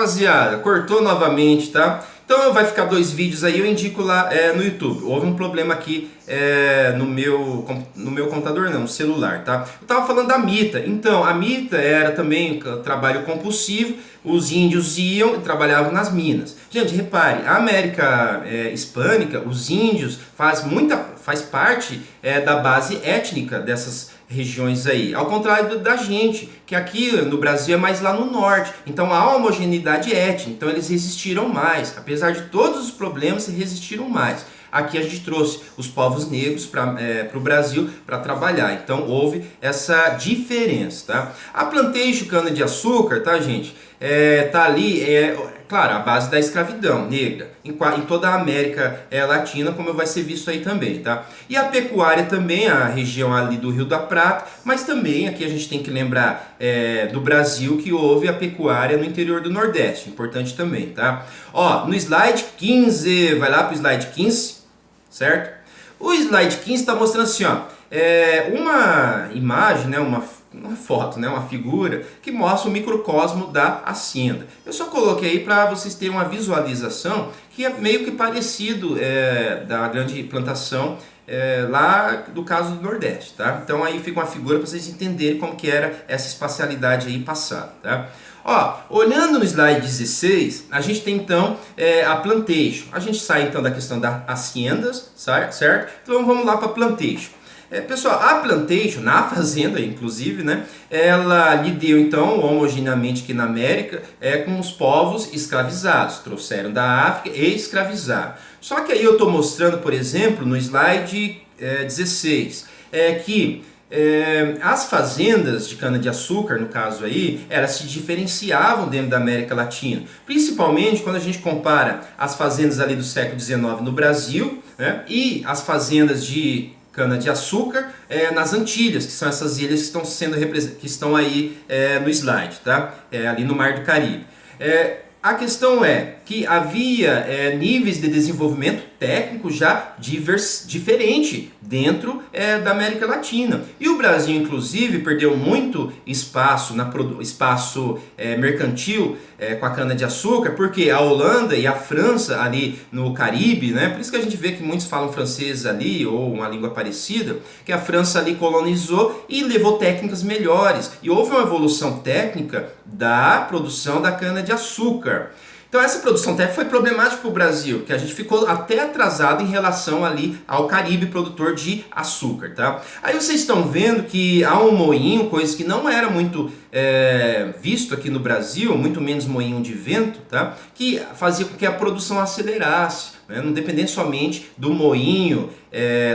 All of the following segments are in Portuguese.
rapaziada, cortou novamente, tá? Então vai ficar 2 vídeos aí, eu indico lá no YouTube. Houve um problema aqui no meu computador, não, no celular, tá? Eu tava falando da Mita. Então, a Mita era também trabalho compulsivo. Os índios iam e trabalhavam nas minas. Gente, repare, a América hispânica, os índios faz parte da base étnica dessas regiões aí, ao contrário da gente, que aqui no Brasil é mais lá no norte, então há uma homogeneidade étnica, então eles resistiram mais, apesar de todos os problemas, eles resistiram mais. Aqui a gente trouxe os povos negros para o Brasil para trabalhar, então houve essa diferença, tá? A plantation cana-de-açúcar, tá, gente? Tá ali, claro, a base da escravidão negra em toda a América Latina, como vai ser visto aí também, tá? E a pecuária também, a região ali do Rio da Prata, mas também aqui a gente tem que lembrar do Brasil que houve a pecuária no interior do Nordeste, importante também, tá? Ó, no slide 15, vai lá pro slide 15, certo? O slide 15 está mostrando assim, ó, uma imagem, né, uma foto, né, uma figura que mostra o microcosmo da hacienda. Eu só coloquei aí para vocês terem uma visualização que é meio que parecido da grande plantação lá do caso do Nordeste, tá? Então aí fica uma figura para vocês entenderem como que era essa espacialidade aí passada, tá? Ó, olhando no slide 16, a gente tem então a plantation. A gente sai então da questão das haciendas, certo? Então vamos lá para a plantation. Pessoal, a plantation, na fazenda inclusive, né, ela lidou então homogeneamente aqui na América com os povos escravizados, trouxeram da África e escravizaram. Só que aí eu estou mostrando, por exemplo, no slide 16, que as fazendas de cana-de-açúcar, no caso aí, elas se diferenciavam dentro da América Latina, principalmente quando a gente compara as fazendas ali do século XIX no Brasil, né, e as fazendas de cana-de-açúcar nas Antilhas, que são essas ilhas que estão aí no slide, tá? Ali no Mar do Caribe. A questão é que havia níveis de desenvolvimento técnico já diferente dentro da América Latina. E o Brasil, inclusive, perdeu muito espaço mercantil com a cana-de-açúcar, porque a Holanda e a França ali no Caribe, né, por isso que a gente vê que muitos falam francês ali, ou uma língua parecida, que a França ali colonizou e levou técnicas melhores. E houve uma evolução técnica da produção da cana-de-açúcar. Então essa produção técnica foi problemática para o Brasil, que a gente ficou até atrasado em relação ali ao Caribe produtor de açúcar, tá? Aí vocês estão vendo que há um moinho, coisa que não era muito visto aqui no Brasil, muito menos moinho de vento, tá? Que fazia com que a produção acelerasse, né? Não dependesse somente do moinho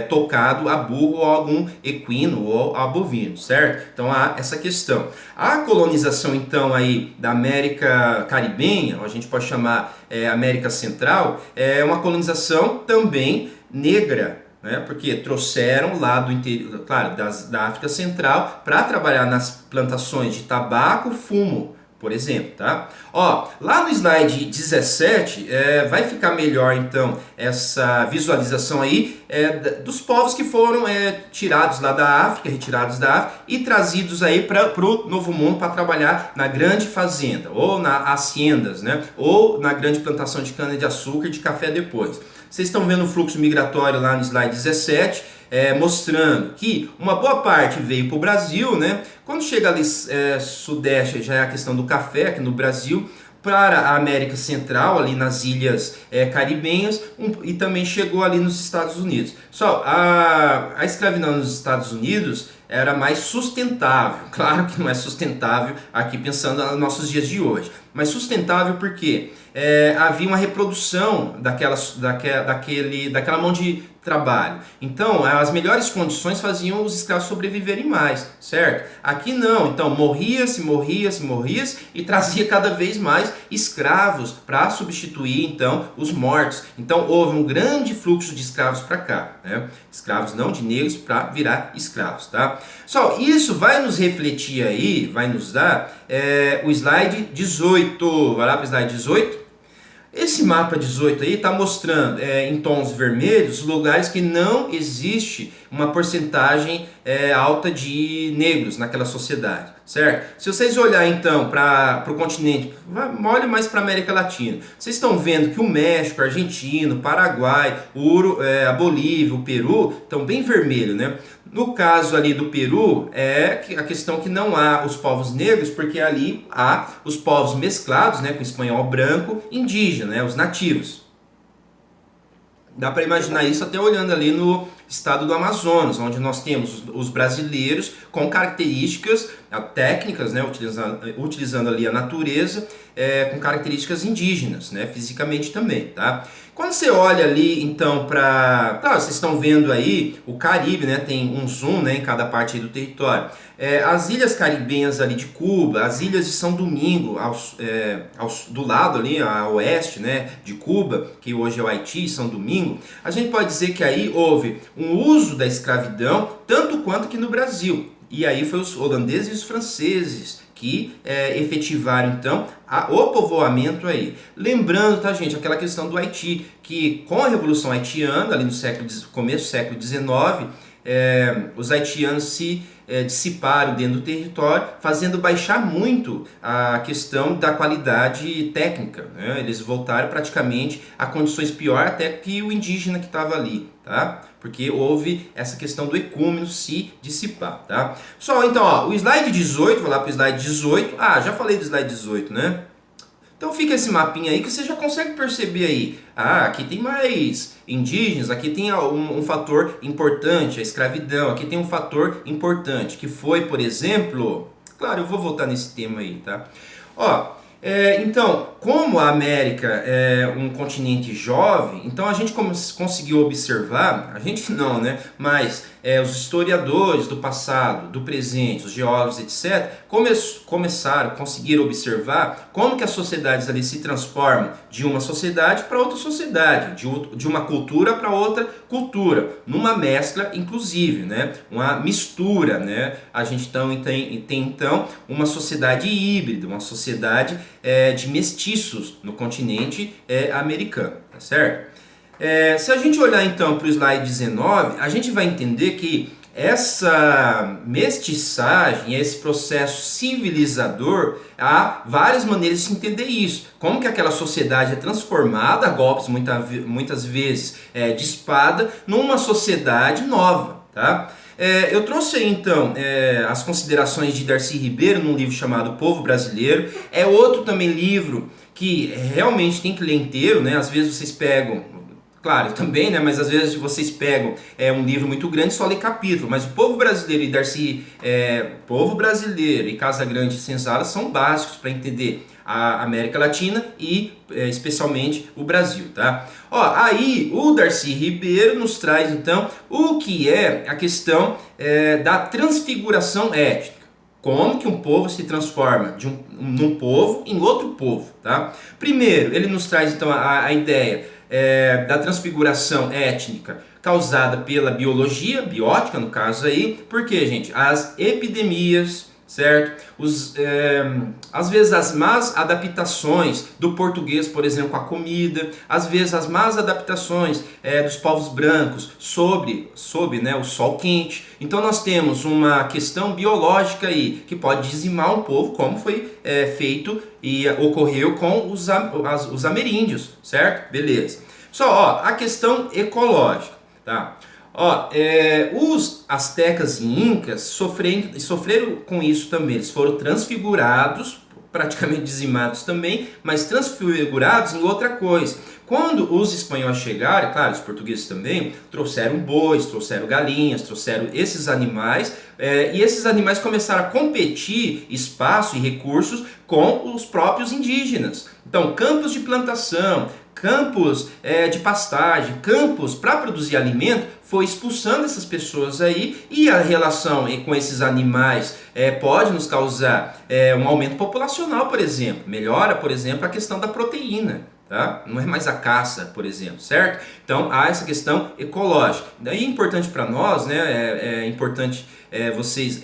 tocado a burro ou algum equino ou a bovino, certo? Então há essa questão. A colonização então aí da América Caribenha, a gente pode chamar América Central, é uma colonização também negra, né? Porque trouxeram lá do interior, claro, da África Central para trabalhar nas plantações de tabaco, fumo, por exemplo, tá? Ó, lá no slide 17 vai ficar melhor então essa visualização aí dos povos que foram retirados da África e trazidos aí para o Novo Mundo para trabalhar na grande fazenda, ou na haciendas, né? Ou na grande plantação de cana-de-açúcar e de café depois. Vocês estão vendo o fluxo migratório lá no slide 17, mostrando que uma boa parte veio para o Brasil, né? Quando chega ali sudeste, já é a questão do café aqui no Brasil, para a América Central, ali nas ilhas caribenhas, e também chegou ali nos Estados Unidos. Só a escravidão nos Estados Unidos era mais sustentável. Claro que não é sustentável aqui pensando nos nossos dias de hoje, mas sustentável porque havia uma reprodução daquela mão de trabalho. Então, as melhores condições faziam os escravos sobreviverem mais, certo? Aqui não, então morria-se e trazia cada vez mais escravos para substituir então os mortos. Então houve um grande fluxo de escravos para cá, né? Escravos não de negros para virar escravos, tá? Só isso vai nos refletir aí, vai nos dar o slide 18. Vai lá para o slide 18. Esse mapa 18 aí está mostrando em tons vermelhos lugares que não existe uma porcentagem alta de negros naquela sociedade, certo? Se vocês olharem então para o continente, olhe mais para a América Latina, vocês estão vendo que o México, a Argentina, o Paraguai, a Bolívia, o Peru estão bem vermelho, né? No caso ali do Peru, é a questão que não há os povos negros, porque ali há os povos mesclados, né, com espanhol branco, indígena, né, os nativos. Dá para imaginar isso até olhando ali no estado do Amazonas, onde nós temos os brasileiros com características técnicas, né, utilizando ali a natureza, com características indígenas, né, fisicamente também, tá? Quando você olha ali, então, para... Claro, vocês estão vendo aí o Caribe, né, tem um zoom, né, em cada parte aí do território. As ilhas caribenhas ali de Cuba, as ilhas de São Domingo, do lado ali, a oeste, né, de Cuba, que hoje é o Haiti e São Domingo, a gente pode dizer que aí houve um uso da escravidão, tanto quanto aqui no Brasil. E aí foi os holandeses e os franceses que efetivaram então o povoamento aí. Lembrando, tá, gente, aquela questão do Haiti, que com a Revolução Haitiana, ali no começo do século XIX, os haitianos se dissiparam dentro do território, fazendo baixar muito a questão da qualidade técnica, né? Eles voltaram praticamente a condições piores até que o indígena que estava ali, tá? Porque houve essa questão do ecúmeno se dissipar, tá? Só então, ó, o slide 18, vou lá para o slide 18. Ah, já falei do slide 18, né? Então fica esse mapinha aí que você já consegue perceber aí. Ah, aqui tem mais indígenas, aqui tem um fator importante, a escravidão. Aqui tem um fator importante, que foi, por exemplo... Claro, eu vou voltar nesse tema aí, tá? Ó, então, como a América é um continente jovem, então a gente conseguiu observar, a gente não, né? Mas os historiadores do passado, do presente, os geólogos, etc., conseguiram observar como que as sociedades ali se transformam de uma sociedade para outra sociedade, de uma cultura para outra cultura, numa mescla inclusive, né? Uma mistura, né? A gente tem então uma sociedade híbrida, uma sociedade de mestiços no continente americano, tá certo? Se a gente olhar então para o slide 19, a gente vai entender que essa mestiçagem, esse processo civilizador, há várias maneiras de se entender isso. Como que aquela sociedade é transformada a golpes muitas vezes de espada numa sociedade nova, tá? Eu trouxe aí então as considerações de Darcy Ribeiro num livro chamado Povo Brasileiro. É outro também livro que realmente tem que ler inteiro, né? Às vezes vocês pegam... Claro, também, né? Mas às vezes vocês pegam um livro muito grande e só lê capítulo. Mas o Povo Brasileiro e Povo Brasileiro e Casa Grande e Senzala são básicos para entender a América Latina e especialmente o Brasil, tá? Ó, aí o Darcy Ribeiro nos traz então o que é a questão da transfiguração étnica. Como que um povo se transforma num povo em outro povo, tá? Primeiro, ele nos traz então a ideia da transfiguração étnica causada pela biologia, biótica no caso aí, porque, gente, as epidemias, certo? Às vezes as más adaptações do português, por exemplo, com a comida, às vezes as más adaptações dos povos brancos sobre né, o sol quente. Então nós temos uma questão biológica aí que pode dizimar um povo, como foi feito e ocorreu com os ameríndios, certo? Beleza. Só, ó, a questão ecológica, tá? Ó, os astecas e incas sofreram com isso também. Eles foram transfigurados, praticamente dizimados também, mas transfigurados em outra coisa. Quando os espanhóis chegaram, claro, os portugueses também, trouxeram bois, trouxeram galinhas, trouxeram esses animais, e esses animais começaram a competir espaço e recursos com os próprios indígenas. Então, campos de plantação, campos de pastagem, campos para produzir alimento, foi expulsando essas pessoas aí, e a relação com esses animais pode nos causar um aumento populacional, por exemplo. Melhora, por exemplo, a questão da proteína. Tá? Não é mais a caça, por exemplo, certo? Então há essa questão ecológica. Daí é importante para nós, né? É importante vocês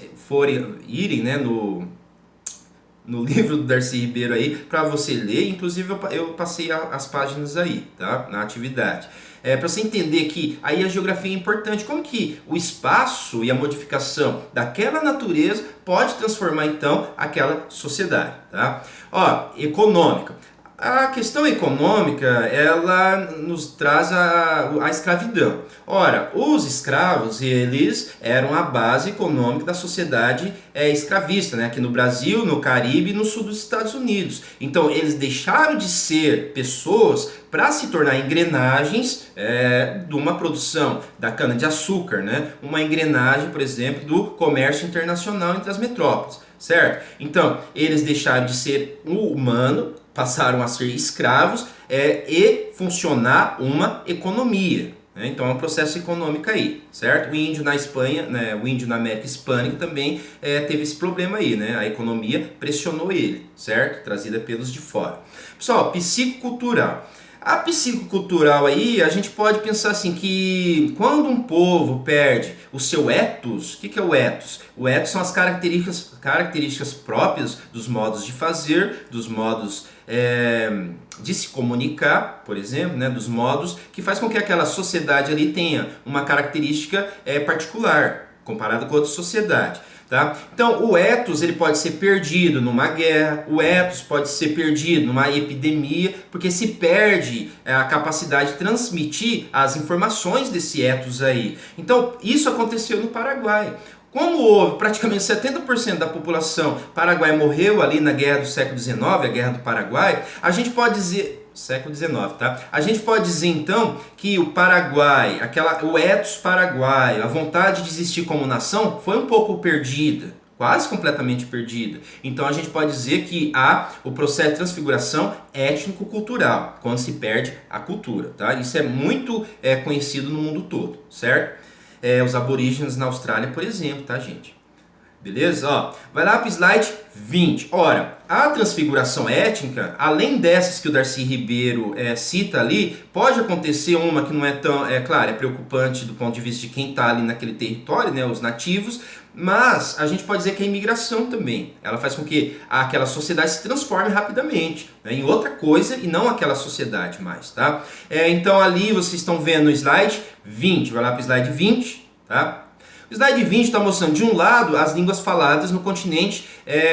irem, né, no livro do Darcy Ribeiro aí para você ler, inclusive eu passei as páginas aí, tá? Na atividade. Para você entender que aí a geografia é importante, como que o espaço e a modificação daquela natureza pode transformar então aquela sociedade, tá? Ó, econômica. A questão econômica, ela nos traz a escravidão. Ora, os escravos, eles eram a base econômica da sociedade escravista, né? Aqui no Brasil, no Caribe e no sul dos Estados Unidos. Então, eles deixaram de ser pessoas para se tornar engrenagens de uma produção da cana-de-açúcar, né? Uma engrenagem, por exemplo, do comércio internacional entre as metrópoles, certo? Então, eles deixaram de ser humano, passaram a ser escravos e funcionar uma economia. Né? Então é um processo econômico aí, certo? O índio na Espanha, né, o índio na América Hispânica também teve esse problema aí, né? A economia pressionou ele, certo? Trazida pelos de fora. Pessoal, psicocultural. A psicocultural aí, a gente pode pensar assim que quando um povo perde o seu ethos, o que é o ethos? O ethos são as características próprias dos modos de fazer, dos modos de se comunicar, por exemplo, né, dos modos que faz com que aquela sociedade ali tenha uma característica particular, comparada com outra sociedade. Tá? Então o ethos ele pode ser perdido numa guerra, o ethos pode ser perdido numa epidemia, porque se perde a capacidade de transmitir as informações desse ethos aí. Então isso aconteceu no Paraguai. Como houve praticamente 70% da população paraguaia morreu ali na guerra do século XIX, a guerra do Paraguai, a gente pode dizer... século XIX, tá? A gente pode dizer então que o Paraguai, o ethos paraguaio, a vontade de existir como nação foi um pouco perdida, quase completamente perdida. Então a gente pode dizer que há o processo de transfiguração étnico-cultural, quando se perde a cultura, tá? Isso é muito conhecido no mundo todo, certo? Os aborígenes na Austrália, por exemplo, tá, gente? Beleza? Ó, vai lá para o slide 20. Ora, a transfiguração étnica, além dessas que o Darcy Ribeiro cita ali, pode acontecer uma que não é tão, claro, é preocupante do ponto de vista de quem está ali naquele território, né, os nativos, mas a gente pode dizer que a imigração também, ela faz com que aquela sociedade se transforme rapidamente, né, em outra coisa e não aquela sociedade mais, tá? Então ali vocês estão vendo o slide 20, vai lá para o slide 20, tá? O slide 20 está mostrando de um lado as línguas faladas no continente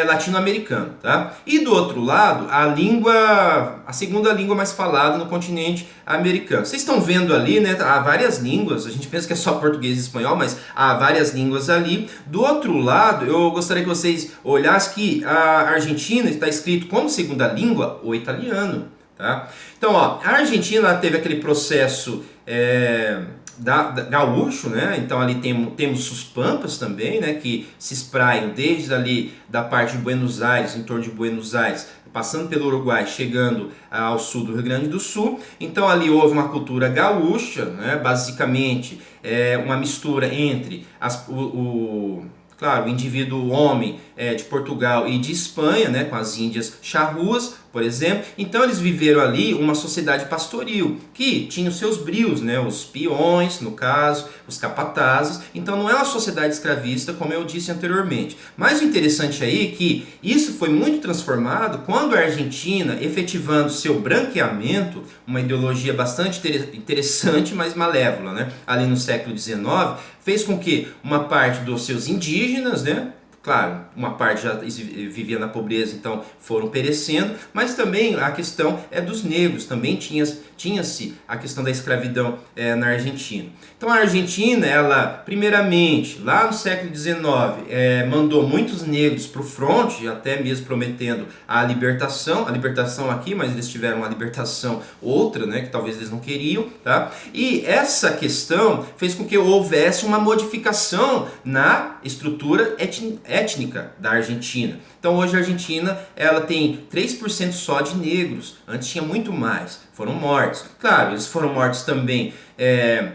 latino-americano, tá? E do outro lado a segunda língua mais falada no continente americano. Vocês estão vendo ali, né? Há várias línguas, a gente pensa que é só português e espanhol, mas há várias línguas ali. Do outro lado, eu gostaria que vocês olhassem que a Argentina está escrito como segunda língua o italiano, tá? Então, ó, a Argentina teve aquele processo gaúcho, né? Então ali temos os pampas também, né? Que se espraiam desde ali da parte de Buenos Aires, em torno de Buenos Aires, passando pelo Uruguai, chegando ao sul do Rio Grande do Sul. Então ali houve uma cultura gaúcha, né? Basicamente uma mistura entre claro, o indivíduo homem de Portugal e de Espanha, né, com as índias charruas, por exemplo. Então eles viveram ali uma sociedade pastoril, que tinha os seus brios, né, os peões, no caso, os capatazes. Então não é uma sociedade escravista, como eu disse anteriormente. Mas o interessante aí é que isso foi muito transformado quando a Argentina, efetivando seu branqueamento, uma ideologia bastante interessante, mas malévola, né, ali no século XIX, fez com que uma parte dos seus indígenas, né, claro, uma parte já vivia na pobreza, então foram perecendo, mas também a questão dos negros, também tinha-se a questão da escravidão na Argentina. Então a Argentina, ela primeiramente, lá no século XIX, mandou muitos negros para o fronte, até mesmo prometendo a libertação aqui, mas eles tiveram uma libertação outra, né, que talvez eles não queriam, tá? E essa questão fez com que houvesse uma modificação na estrutura étnica da Argentina. Então hoje a Argentina ela tem 3% só de negros, antes tinha muito mais, foram mortos. Claro, eles foram mortos também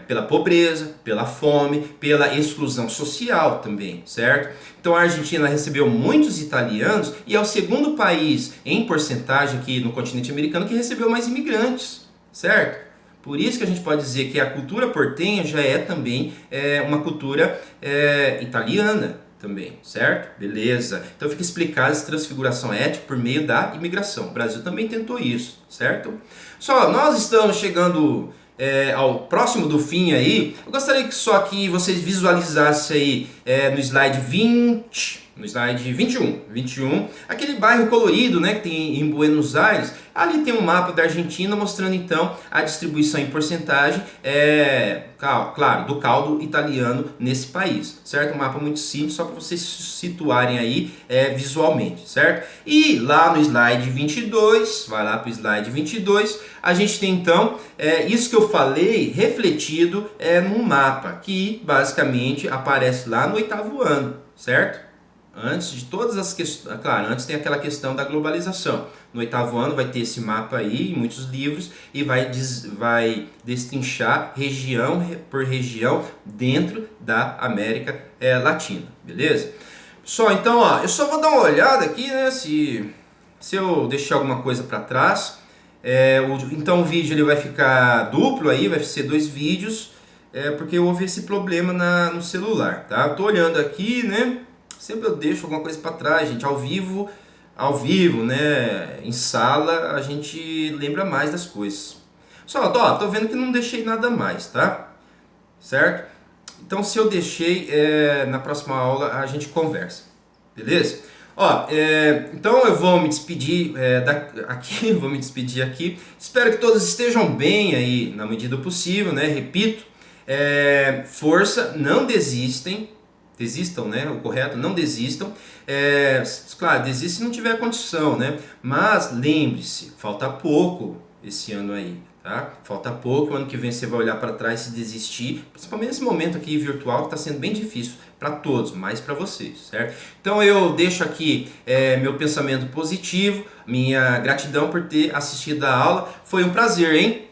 pela pobreza, pela fome, pela exclusão social também, certo? Então a Argentina recebeu muitos italianos e é o segundo país em porcentagem aqui no continente americano que recebeu mais imigrantes, certo? Por isso que a gente pode dizer que a cultura portenha já é também uma cultura italiana. também, certo? Beleza. Então fica explicado essa transfiguração étnica por meio da imigração. O Brasil também tentou isso, certo? Só, nós estamos chegando ao próximo do fim aí. Eu gostaria que só que vocês visualizassem aí no slide 20, no slide 21, aquele bairro colorido, né, que tem em Buenos Aires. Ali tem um mapa da Argentina mostrando então a distribuição em porcentagem, claro, do caldo italiano nesse país, certo? Um mapa muito simples, só para vocês se situarem aí visualmente, certo? E lá no slide 22, vai lá para o slide 22, a gente tem então isso que eu falei refletido num mapa que basicamente aparece lá no 8º ano, certo? Antes de todas as questões, claro, antes tem aquela questão da globalização. No 8º ano vai ter esse mapa aí, em muitos livros, e vai destrinchar região por região dentro da América Latina, beleza? Então, ó, eu só vou dar uma olhada aqui, né, se eu deixar alguma coisa para trás. Então o vídeo ele vai ficar duplo aí, vai ser 2 vídeos, porque houve esse problema no celular, tá? Eu tô olhando aqui, né? Sempre eu deixo alguma coisa para trás, gente. Ao vivo, né? Em sala, a gente lembra mais das coisas. Só, tô vendo que não deixei nada mais, tá? Certo? Então, se eu deixei, na próxima aula a gente conversa. Beleza? Então eu vou me despedir aqui, vou me despedir aqui. Espero que todos estejam bem aí, na medida do possível, né? Repito, força, não desistam, né? O correto, não desistam. Claro, desistam se não tiver condição, né? Mas lembre-se, falta pouco esse ano aí, tá? Falta pouco, o ano que vem você vai olhar para trás e desistir, principalmente nesse momento aqui virtual que está sendo bem difícil para todos, mais para vocês, certo? Então eu deixo aqui meu pensamento positivo, minha gratidão por ter assistido a aula. Foi um prazer, hein?